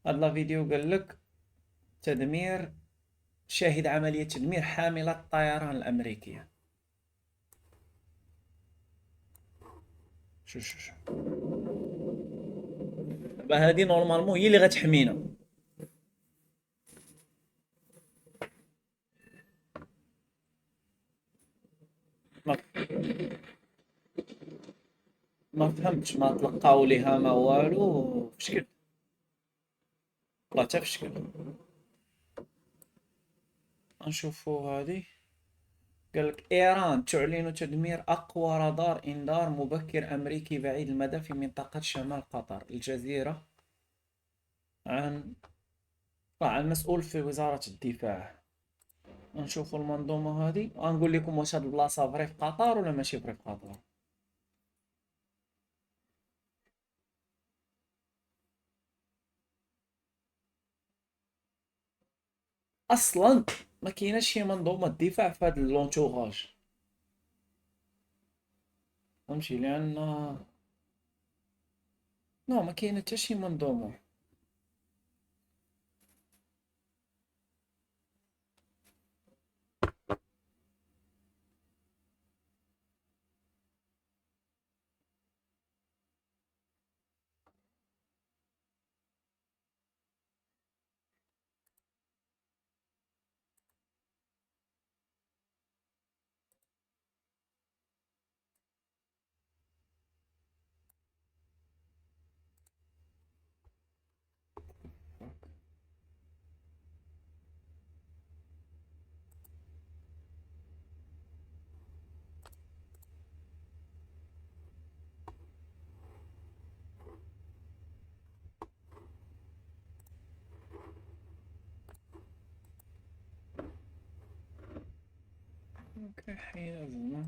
هاد لا فيديو قال لك تدمير، شاهد عملية تدمير حاملة الطيران الأمريكية. شو دابا هادي نورمالمون هي اللي غتحمينا. ما, ما فهمتش، ما تلقاو ليها ما والو فشكل. والله حتى فشكل. نشوفو هادي. قال لك إيران تعلن تدمير أقوى رادار إنذار مبكر أمريكي بعيد المدى في منطقة شمال قطر. الجزيرة عن المسؤول في وزارة الدفاع. نشوفوا المنظومة هذه ونقول لكم واش هاد البلاصة فري في قطر ولا ماشي فري في قطر. اصلا ما كايناش شي منظومة دفاع في هاد اللونتوغاج. فهمتي لان نو ما كاينه حتى شي منظومة. اوكي حيا زعما.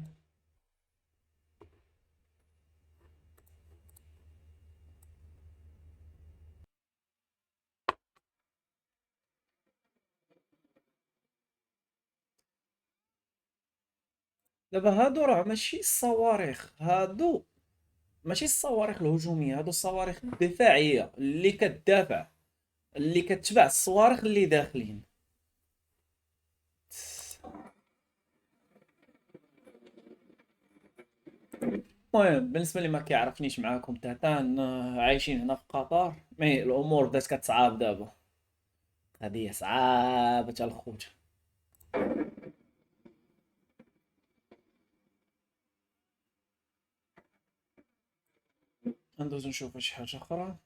دابا هادو راه ماشي الصواريخ هادو، ماشي الصواريخ الهجومية، هادو الصواريخ الدفاعية اللي كتدافع، اللي كتبع الصواريخ اللي داخلين. المهم بالنسبة لي ما كيعرفنيش معاكم تاعتان عايشين هنا في قطر، مي الأمور بدات كتصعاب دابا. قضية صعابة تا الخوت. ندوز نشوف شي حاجة أخرى.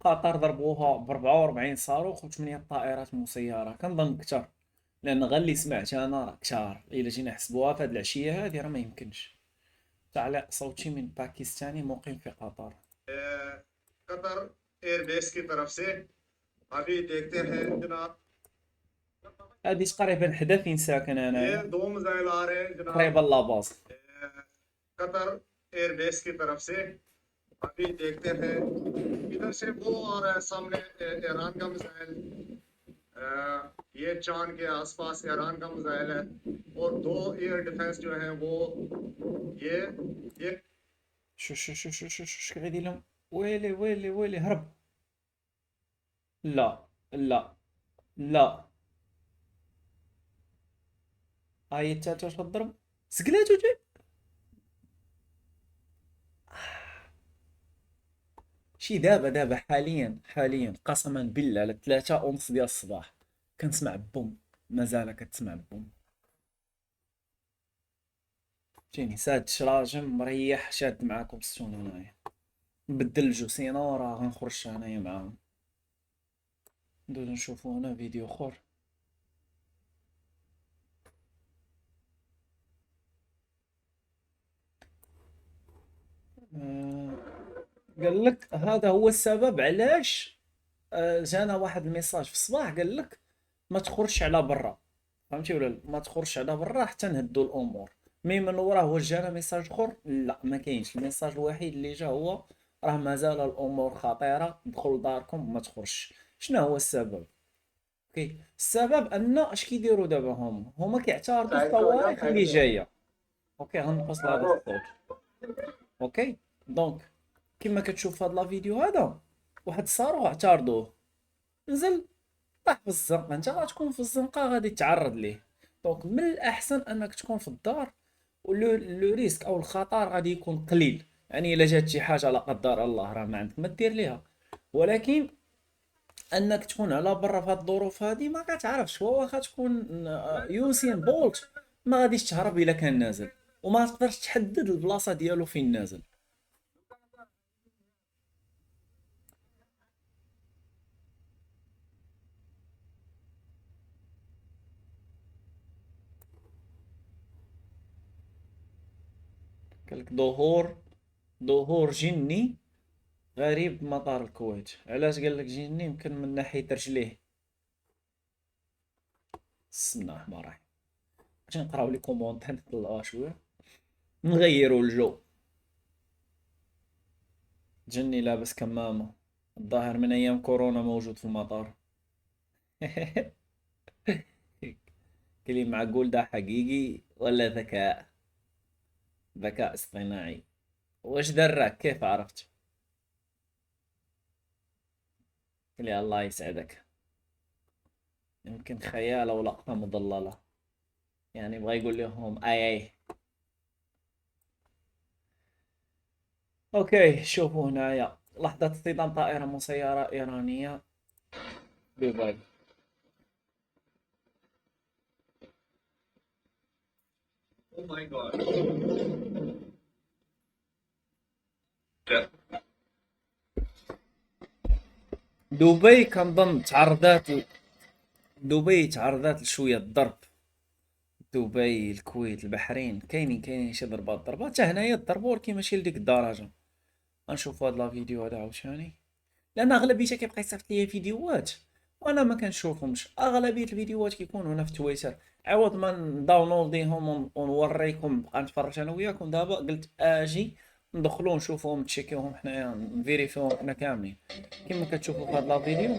قطر ضربوها ب 44 صاروخ و 8 طائرات مسيرة، كنظن كتر، لأن غير اللي سمعت أنا راه كتار. إلا جينا نحسبوها في هاد العشية هادي راه ما يمكنش. تعليق صوتي من باكستاني مقيم في قطر. Qatar airbase की तरफ से अभी देखते हैं जनाब। هادي تقريبا حدا فين ساكن ये انايا، दो मिसाइल आ रहे हैं जनाब قريبة لاباز. कतर एयरबेस की तरफ से अभी देखते हैं। इधर से वो आ रहा है सामने ईरान का मिसाइल। ये चांद के आसपास ईरान का मिसाइल है और दो एयर डिफेंस जो है वो ये شو قاعد لهم. ويلي ويلي ويلي هرب. لا لا لا. هاي التالتة واش غضرب. سقلاتو جاي. شي دابا حاليا قسما بالله على 3:30 ديال الصباح كنسمع بوم. مازال كتسمع بوم. فهمتيني ساد شراجم مريح شاد معاكم السون هنايا. نبدل الجوسينة راه غنخرج انايا معاهم. ندوز نشوفو هنا فيديو اخر. آه، قال لك هذا هو السبب علاش جانا واحد الميساج في الصباح قال لك ما تخرجش على برا. فهمتي ولا لا؟ ما تخرجش على برا حتى نهدوا الامور. مي من وراه واش جانا ميساج اخر؟ لا ما كاينش. الميساج الوحيد اللي جا هو راه مازال الامور خطيره، دخل لداركم ما تخرجش. شنو هو السبب؟ اوكي، السبب ان اش كيديروا دابا هما كيعترضوا الصواريخ اللي جايه. اوكي غنقص هذا الصوت. اوكي دونك كما كتشوف في هذا لا فيديو هذا، واحد الصاروخ اعترضوه، نزل طاح في الزنقه، انت غتكون في الزنقه غادي تعرض ليه. دونك من الاحسن انك تكون في الدار، لو ريسك او الخطر غادي يكون قليل. يعني الا جات شي حاجه لا قدر الله راه ما عندك ما دير ليها. ولكن انك تكون على برا في هاد الظروف هادي ما كتعرفش، هو واخا تكون يوسين بولت ما غاديش تهرب الا كان نازل، وما تقدرش تحدد البلاصه ديالو فين نازل. قالك ظهور جني غريب بمطار الكويت. علاش قال لك جني؟ يمكن من ناحيه رجليه. بسم الله الرحمن الرحيم. باش نقراو لي كومونتير نطلعوها شويه، نغيروا الجو. جني لابس كمامه، الظاهر من ايام كورونا موجود في المطار. كلي معقول ده حقيقي ولا ذكاء؟ ذكاء اصطناعي. واش دراك؟ كيف عرفت؟ قال الله يسعدك. يمكن خيال او لقطة مضللة، يعني بغى يقول لهم اي. اوكي شوفوا هنايا لحظة اصطدام طائرة مسيرة ايرانية بدبي. دبي كنظن تعرضات لشوية ضرب. دبي، الكويت، البحرين، كاينين شي ضربات حتى هنايا ضربوا، ولكن ماشي لديك الدرجة. غنشوفوا هاد لا فيديو هذا عاوتاني، لان اغلبيتها كيبقى يصيفط ليا فيديوهات وانا ما كنشوفهمش. اغلبيه الفيديوهات كيكونوا هنا في تويتر، عوض ما نداونلوديهم ونوريكم نبقى نتفرج انا وياكم. دابا قلت اجي ندخلو نشوفوهم نتشيكيوهم حنايا نفيريفيوهم حنا كاملين كما كتشوفوا في هاد لا فيديو.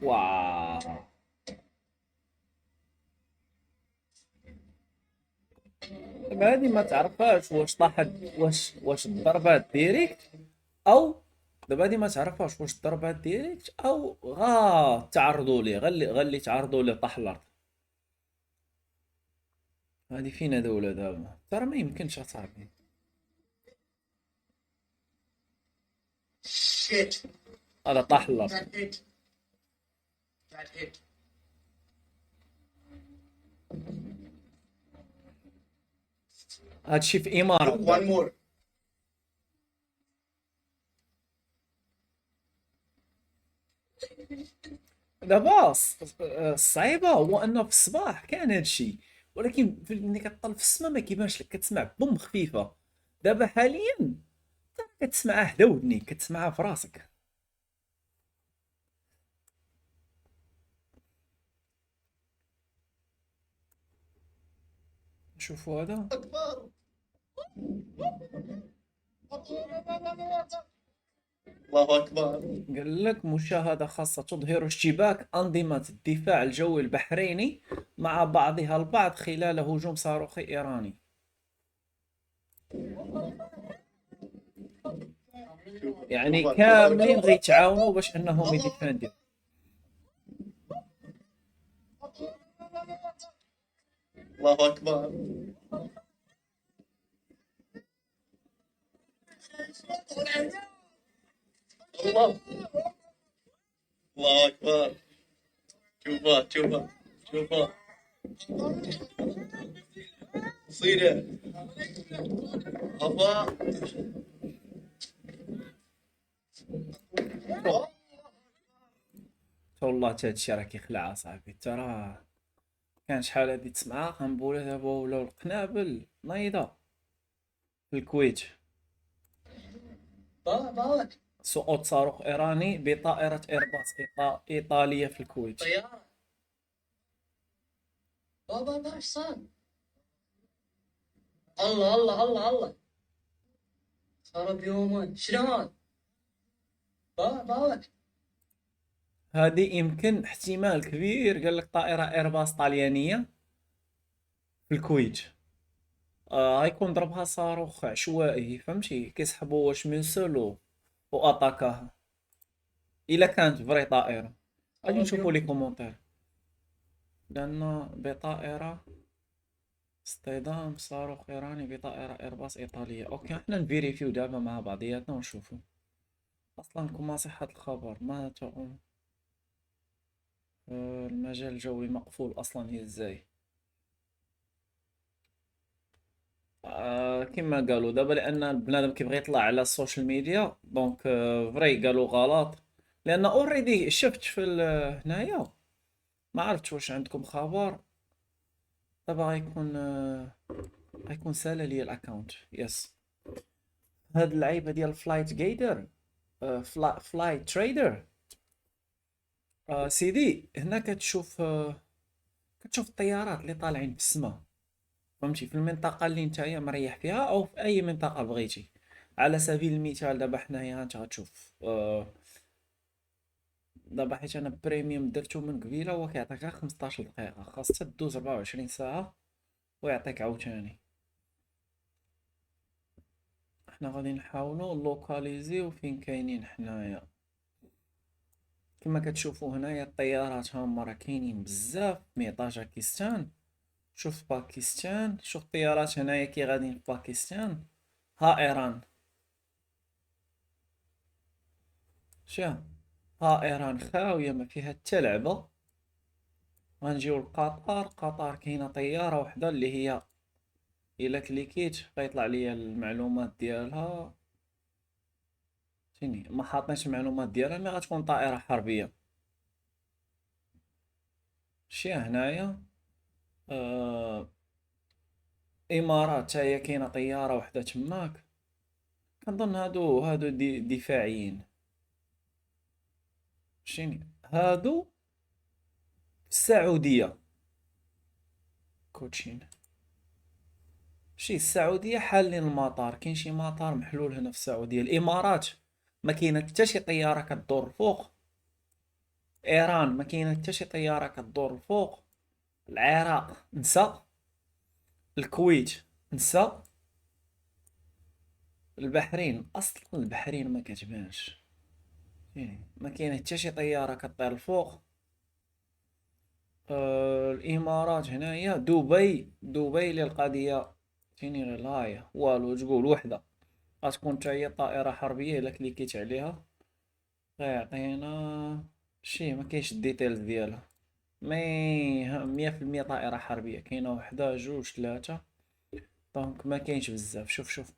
واو. دابا هادي ما تعرفهاش واش طاحت، واش ضربات ديريكت او، دابا هادي ما تعرفهاش واش ضربات ديريكت او تعرضوا ليه، غالي تعرضوا ليه طاح الارض. هادي فينا دولة دابا؟ ترى ما يمكنش اصاحبي. هذا طاح الارض. هادشي في امارات دابا. دابا الصعيبة هو انه في الصباح كان هادشي، ولكن ملي كطل في السما ما كيبانش لك، كتسمع بوم خفيفة. دابا حاليا كتسمعها حدا ودنيك، كتسمعها في راسك. شوفوا هذا. الله أكبر. قال لك مشاهدة خاصة تظهر اشتباك أنظمة الدفاع الجوي البحريني مع بعضها البعض خلال هجوم صاروخي إيراني. يعني كاملين غيتعاونوا باش انهم يديفانديو. الله أكبر. الله. الله أكبر. شوفها صيدة أبا. والله تا هادشي راه كيخلع اصاحبي. ترى كان شحال هادي تسمعها قنبلة، دابا ولاو القنابل نايضة في الكويت. سقوط صاروخ إيراني بطائرة إيرباص إيطالية في الكويت. طيارة. بابا ايش صار؟ الله الله الله الله. صار بيومين شلون؟ بابا. هذه يمكن احتمال كبير قال لك طائرة إيرباص طليانية في الكويت. غيكون ضربها صاروخ عشوائي، فهمتي، كيسحبوا واش من سولو واتاكاها. الا كانت فري طائرة غادي صار نشوفوا لي بيومين. كومونتير. لأن بطائرة اصطدام صاروخ إيراني بطائرة إيرباص إيطالية. أوكي، احنا نفيريفيو دابا مع بعضياتنا ونشوفو أصلا كما صحة الخبر ما تؤم. المجال الجوي مقفول أصلا، هي ازاي؟ كما قالوا دابا، لأن البنادم كيبغي يطلع على السوشيال ميديا دونك فري قالوا غلط. لأن اوريدي شفت في هنايا، ما عرفتش واش عندكم خبر. دابا غيكون سالا ليا الاكونت. يس، هاد اللعيبه ديال فلايت جايدر، فلايت تريدر. سيدي هنا كتشوف كتشوف الطيارات اللي طالعين في السماء، فهمتي، في المنطقه اللي نتايا مريح فيها او في اي منطقه بغيتي. على سبيل المثال دابا حنايا انت غتشوف دابا حيت انا بريميوم درتو من قبيله، هو كيعطيك غير 15 دقيقه، خاص تدوز 24 ساعه ويعطيك عاوتاني. احنا غادي نحاولوا لوكاليزيو فين كاينين حنايا. كما كتشوفوا هنايا الطيارات هما راه كاينين بزاف. مي طاجكستان، شوف باكستان، شوف الطيارات هنايا كي غاديين في باكستان. ها ايران، شوف، ها ايران خاويه ما فيها حتى لعبه. غنجيو لقطر. قطر كاينه طياره وحده اللي هي الا كليكيت غيطلع ليا المعلومات ديالها. فيني ما حاطينش المعلومات ديالها، مي غتكون طائره حربيه. شي هنايا آه امارات حتى هي كاينه طياره وحده تماك. كنظن هادو دفاعيين. شيني هادو السعوديه كوتشين. شي السعوديه حالين المطار، كاين شي مطار محلول هنا في السعوديه. الامارات ما كاينه حتى شي طياره كدور الفوق. ايران ما كاينه حتى شي طياره كدور الفوق. العراق نسى. الكويت نسى. البحرين اصلا البحرين ما كتبانش، يعني ما كاين حتى شي طياره كطير الفوق. الامارات هنايا دبي للقضيه. فيني لايا والو تقول وحده غتكون حتى هي طائره حربيه. الا كليكيت عليها غيعطينا شي، ما كاينش الديتيلز ديالها. مي 100% طائره حربيه. كاينه وحده جوج ثلاثه، دونك ما كاينش بزاف. شوف شوف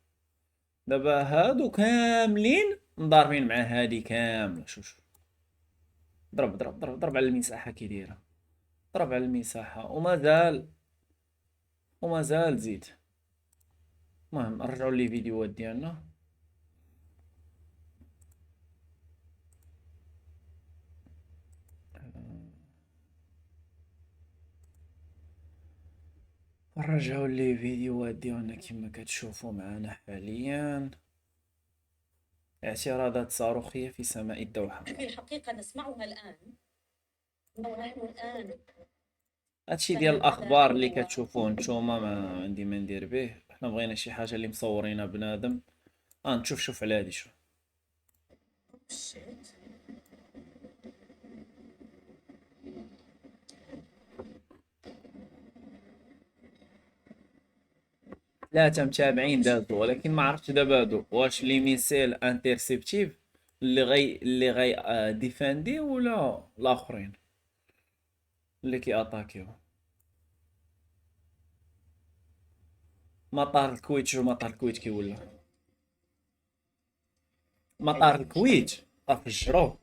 دابا هادو كاملين مضاربين مع هادي كامله. شوف شوف، ضرب ضرب ضرب ضرب على المساحه كي دايره. ضرب على المساحه ومازال زيد. المهم نرجعوا لي فيديوهات ديالنا. نرجعوا لي فيديوهات ديالنا كما كتشوفوا معنا حاليا. اعتراضات صاروخية في سماء الدوحة. في الحقيقة نسمعها الآن، أو نحن الآن هادشي ديال الاخبار اللي كتشوفوه نتوما، ما عندي ما ندير به. حنا بغينا شي حاجة اللي مصورينها بنادم. نشوف شوف على هادي. شوف ثلاثة متابعين دازو، ولكن ما عرفتش دابا هادو واش لي ميسيل انترسبتيف اللي غي ديفاندي ولا الاخرين اللي كي اتاكيو. مطار الكويت، شوف مطار الكويت كي ولا. مطار الكويت افجروه.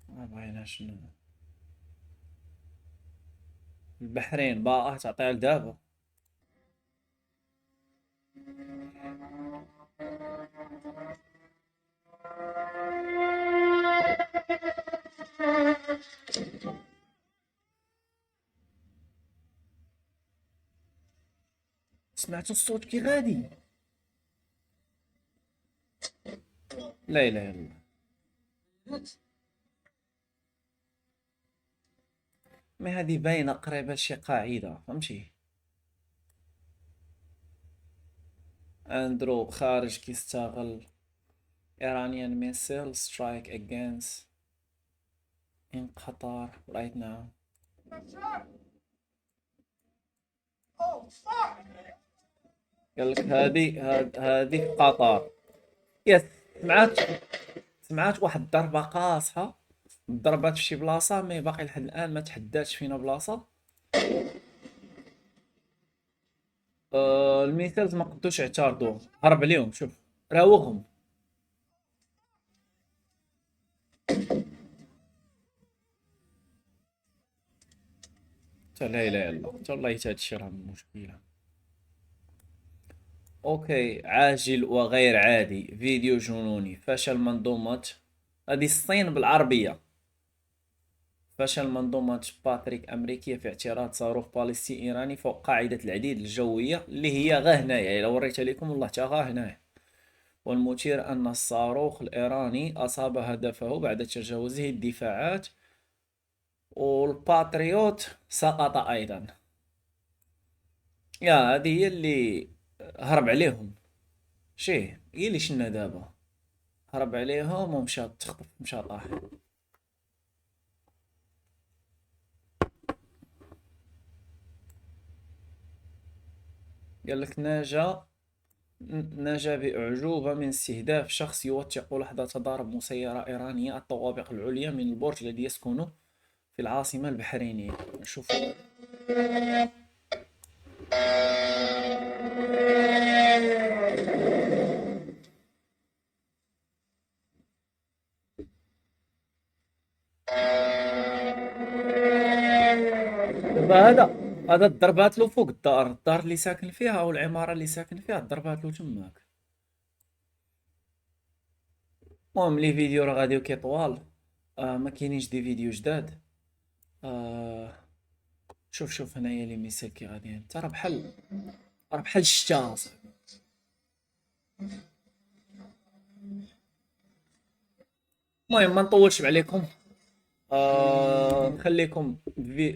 ما بغيناش البحرين باء تعطيها لدابا. سمعتوا الصوت كي غادي؟ لا اله الا الله. موت. مي هذه باينه قريبه لشي قاعده، فهمتي؟ اندرو خارج كيستغل Iranian missile strike against in Qatar right now. قال لك هذه في قطر. يس. سمعت سمعت واحد الضربة قاصحة ضربات في شي بلاصة، مي باقي لحد الآن ما تحددش فينا بلاصة. الميسيلز ما قدوش يعترضوا، هرب عليهم، شوف راوغهم. لا اله الا الله، والله حتى هادشي راه مشكلة. اوكي، عاجل وغير عادي، فيديو جنوني، فشل منظومة، هذه الصين بالعربية. فشل منظومة باتريك أمريكية في اعتراض صاروخ باليستي إيراني فوق قاعدة العديد الجوية اللي هي غا هنايا، إلا وريتها لكم والله تا غا هنايا. والمثير أن الصاروخ الإيراني أصاب هدفه بعد تجاوزه الدفاعات، والباتريوت سقط أيضا. يا هذه هي اللي هرب عليهم. شيه هي اللي شنا دابا، هرب عليهم ومشى تخطف، مشى طاح. قال لك نجا بأعجوبة من استهداف شخص يوثق لحظة تضارب مسيرة إيرانية الطوابق العليا من البرج الذي يسكن في العاصمة البحرينية. نشوف. دابا هذا ضربات له فوق الدار اللي ساكن فيها او العمارة اللي ساكن فيها، ضربات له تماك. المهم لي فيديو راه غادي كي طوال، ما كاينينش دي فيديو جداد. آه شوف هنايا لي ميسيل كي غاديين، انت راه بحال الشتا اصاحبي. المهم ما نطولش عليكم.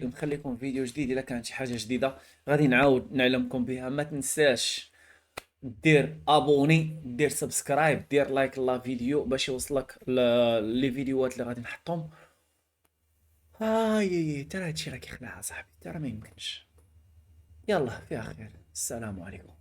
نخليكم فيديو جديد. الا كانت شي حاجه جديده غادي نعاود نعلمكم بها. ما تنساش دير ابوني، دير سبسكرايب، دير لايك لا فيديو باش يوصلك لي فيديوهات اللي غادي نحطهم. ترى هادشي راه كيخلع صاحبي، ترى ما يمكنش. يلا فيها خير، السلام عليكم.